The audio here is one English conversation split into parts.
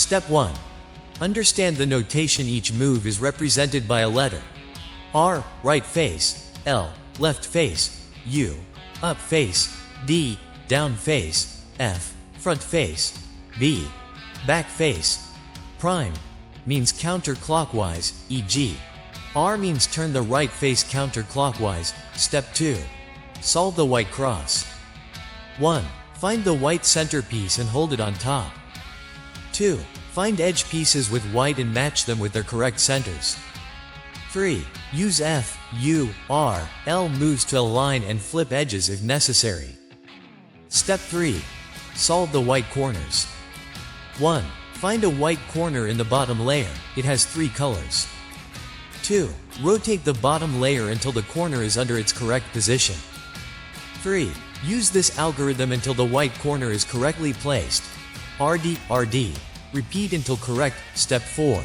Step 1. Understand the notation. Each move is represented by a letter. R, right face. L, left face. U, up face. D, down face. F, front face. B, back face. Prime means counterclockwise, e.g. R means turn the right face counterclockwise. Step 2. Solve the white cross. 1. Find the white centerpiece and hold it on top. 2. Find edge pieces with white and match them with their correct centers. 3. Use F, U, R, L moves to align and flip edges if necessary. Step 3. Solve the white corners. 1. Find a white corner in the bottom layer. It has 3 colors. 2. Rotate the bottom layer until the corner is under its correct position. 3. Use this algorithm until the white corner is correctly placed. RD, RD. Repeat until correct. Step 4.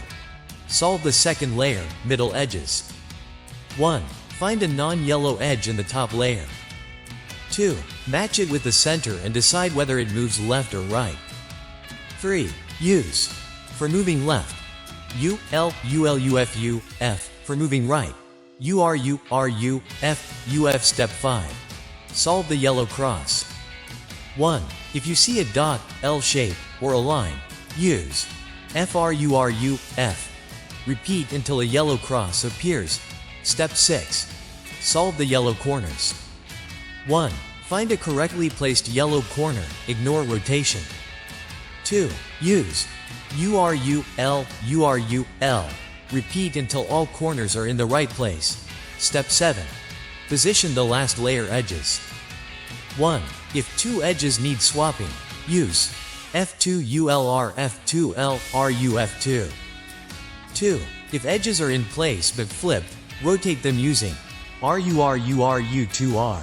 Solve the second layer, middle edges. 1. Find a non-yellow edge in the top layer. 2. Match it with the center and decide whether it moves left or right. 3. Use. For moving left, U, L, U, L, U, F, U, F. For moving right, U, R, U, R, U, F, U, F. Step 5. Solve the yellow cross. 1. If you see a dot, L shape, or a line, use F, R, U, R, U, F. Repeat until a yellow cross appears. Step 6. Solve the yellow corners. 1. Find a correctly placed yellow corner, ignore rotation. 2. Use U, R, U, L, U, R, U, L. Repeat until all corners are in the right place. Step 7. Position the last layer edges. 1. If 2 edges need swapping, use F2 ULR F2 L RU F2. 2. If edges are in place but flipped, rotate them using RU RU RU 2R.